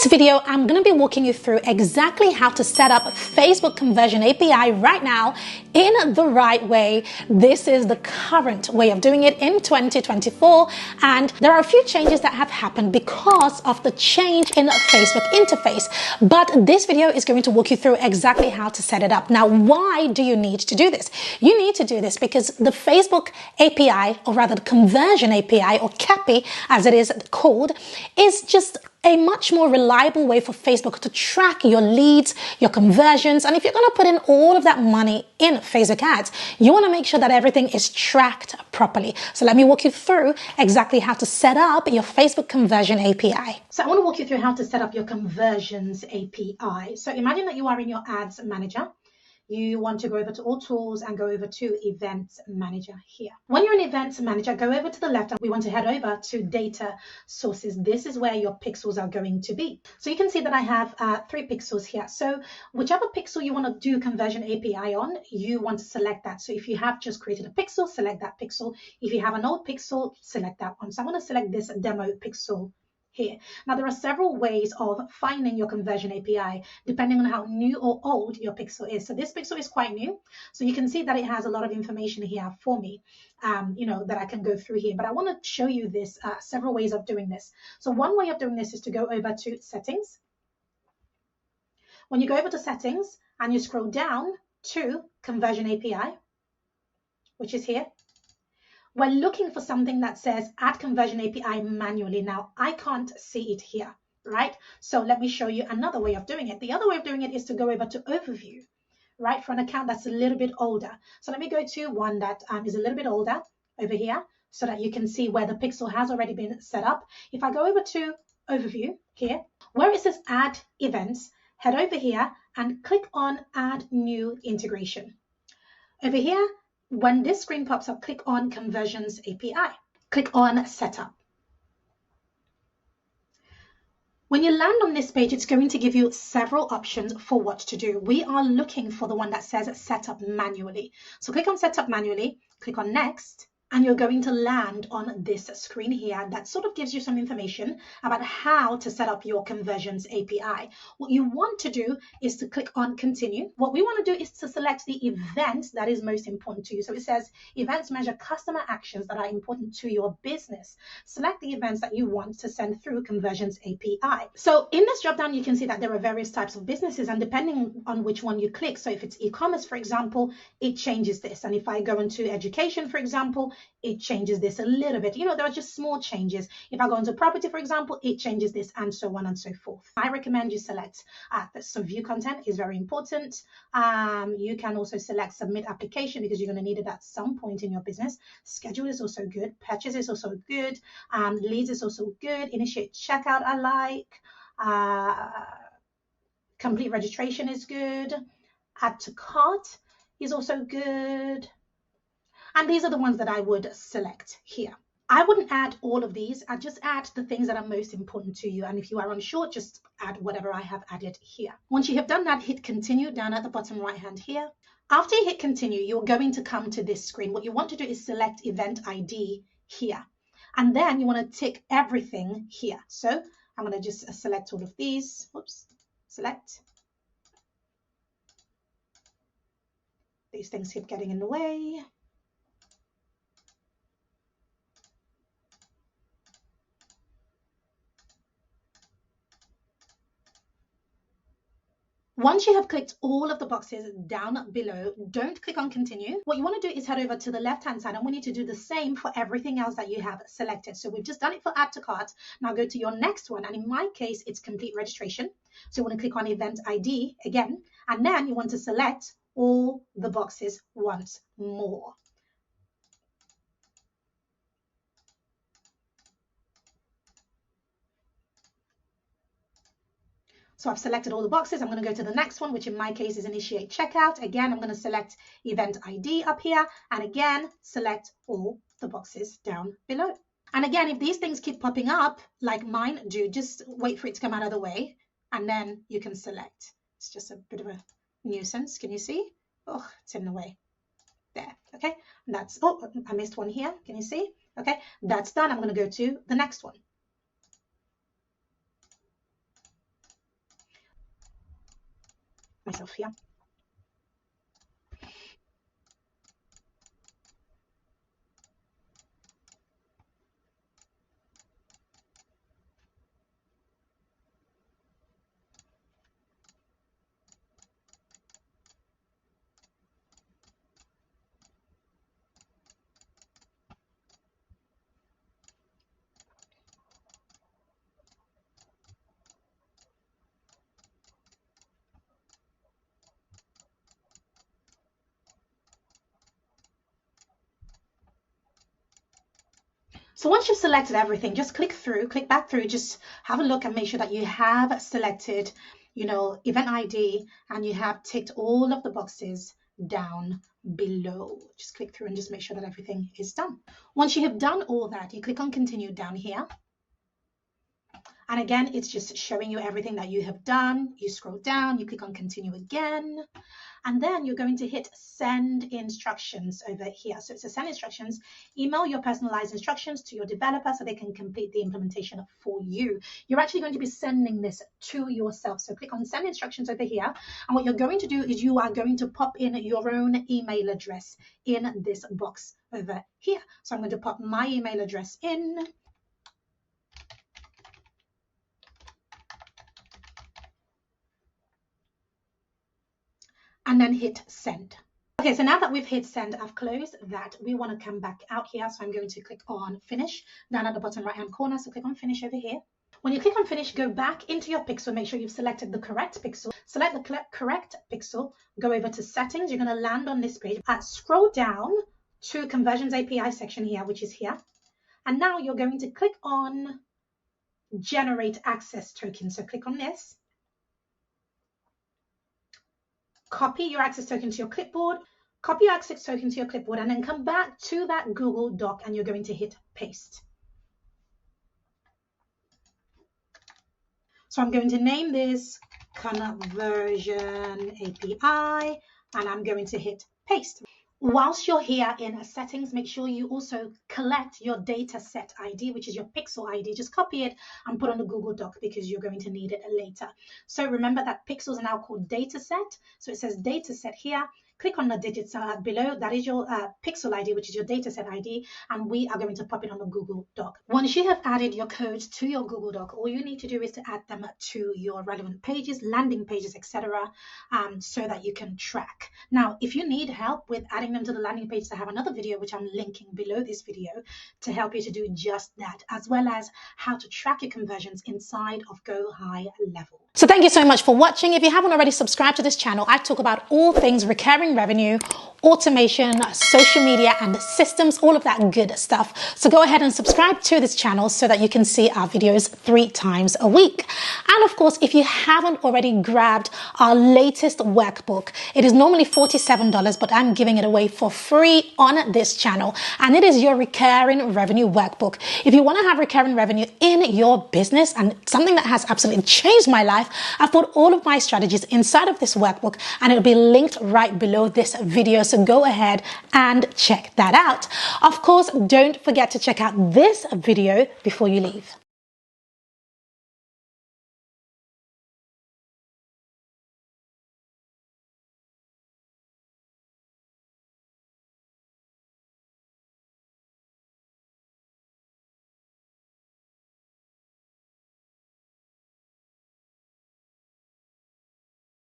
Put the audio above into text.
this video, I'm going to be walking you through exactly how to set up Facebook Conversion API right now in the right way. This is the current way of doing it in 2024, and there are a few changes that have happened because of the change in Facebook interface. But this video is going to walk you through exactly how to set it up. Now, why do you need to do this? You need to do this because the Facebook API, or rather the Conversion API, or CAPI as it is called, is just a much more reliable way for Facebook to track your leads, your conversions. And if you're going to put in all of that money in Facebook ads, you want to make sure that everything is tracked properly. So let me walk you through exactly how to set up your Facebook Conversion API. So I want to walk you through how to set up your Conversions API. So imagine that you are in your Ads Manager. You want to go over to All Tools and go over to Events Manager here. When you're in Events Manager, go over to the left and we want to head over to Data Sources. This is where your pixels are going to be. So you can see that I have 3 pixels here. So whichever pixel you want to do Conversion API on, you want to select that. So if you have just created a pixel, select that pixel. If you have an old pixel, select that one. So I'm going to select this demo pixel here. Now, there are several ways of finding your Conversion API depending on how new or old your pixel is. So this pixel is quite new. So you can see that it has a lot of information here for me, that I can go through here. But I want to show you this several ways of doing this. So one way of doing this is to go over to Settings. When you go over to Settings and you scroll down to Conversion API, which is here, we're looking for something that says Add Conversion API manually. Now, I can't see it here, right? So let me show you another way of doing it. The other way of doing it is to go over to Overview, right, for an account that's a little bit older. So let me go to one that is a little bit older over here so that you can see where the pixel has already been set up. If I go over to Overview here, where it says Add Events, head over here and click on Add New Integration. Over here, when this screen pops up, click on Conversions API. Click on Setup. When you land on this page, it's going to give you several options for what to do. We are looking for the one that says Setup Manually. So click on Setup Manually, click on Next, and you're going to land on this screen here that sort of gives you some information about how to set up your Conversions API. What you want to do is to click on Continue. What we want to do is to select the event that is most important to you. So it says Events measure customer actions that are important to your business. Select the events that you want to send through Conversions API. So in this dropdown, you can see that there are various types of businesses, and depending on which one you click, so if it's e-commerce, for example, it changes this. And if I go into education, for example, it changes this a little bit. There are just small changes. If I go into property, for example, it changes this, and so on and so forth. I recommend you select so view content is very important. You can also select submit application because you're going to need it at some point in your business. Schedule is also good. Purchase is also good. Leads is also good. Initiate checkout I like. Complete registration is good. Add to cart is also good. And these are the ones that I would select here. I wouldn't add all of these. I'd just add the things that are most important to you. And if you are unsure, just add whatever I have added here. Once you have done that, hit continue down at the bottom right hand here. After you hit continue, you're going to come to this screen. What you want to do is select event ID here. And then you want to tick everything here. So I'm going to just select all of these. Oops, select. These things keep getting in the way. Once you have clicked all of the boxes down below, don't click on continue. What you want to do is head over to the left-hand side, and we need to do the same for everything else that you have selected. So we've just done it for add to cart. Now go to your next one, and in my case, it's complete registration. So you want to click on event ID again, and then you want to select all the boxes once more. So I've selected all the boxes. I'm going to go to the next one, which in my case is initiate checkout. Again, I'm going to select event ID up here, and again, select all the boxes down below. And again, if these things keep popping up, like mine do, just wait for it to come out of the way, and then you can select. It's just a bit of a nuisance. Can you see? Oh, it's in the way. There, okay. And that's, oh, I missed one here. Can you see? Okay, that's done. I'm going to go to the next one. myself here. So once you've selected everything, just click back through, just have a look and make sure that you have selected, event ID, and you have ticked all of the boxes down below. Just click through and just make sure that everything is done. Once you have done all that, you click on continue down here. And again, it's just showing you everything that you have done. You scroll down, you click on continue again. And then you're going to hit send instructions over here. So it says send instructions, email your personalized instructions to your developer so they can complete the implementation for you. You're actually going to be sending this to yourself. So click on send instructions over here. And what you're going to do is you are going to pop in your own email address in this box over here. So I'm going to pop my email address in. And then hit send. Okay, so now that we've hit send, I've closed that. We want to come back out here. So I'm going to click on finish down at the bottom right hand corner. So click on finish over here. When you click on finish, go back into your pixel. Make sure you've selected the correct pixel. Select the correct pixel. Go over to settings. You're going to land on this page. Scroll down to conversions API section here, which is here. And now you're going to click on generate access token. So click on this. Copy your access token to your clipboard, and then come back to that Google Doc and you're going to hit paste. So I'm going to name this Conversion API and I'm going to hit paste. Whilst you're here in settings, make sure you also collect your data set ID, which is your pixel ID. Just copy it and put on the Google Doc because you're going to need it later. So remember that pixels are now called data set. So it says data set here. Click on the digits below. That is your pixel ID, which is your data set ID. And we are going to pop it on the Google Doc. Once you have added your codes to your Google Doc, all you need to do is to add them to your relevant pages, landing pages, etc., so that you can track. Now, if you need help with adding them to the landing page, I have another video, which I'm linking below this video to help you to do just that, as well as how to track your conversions inside of Go High Level. So thank you so much for watching. If you haven't already subscribed to this channel, I talk about all things recurring revenue, automation, social media, and systems, all of that good stuff. So go ahead and subscribe to this channel so that you can see our videos 3 times a week. And of course, if you haven't already grabbed our latest workbook, it is normally $47, but I'm giving it away for free on this channel. And it is your recurring revenue workbook. If you want to have recurring revenue in your business and something that has absolutely changed my life, I've put all of my strategies inside of this workbook and it'll be linked right below this video. So go ahead and check that out. Of course, don't forget to check out this video before you leave.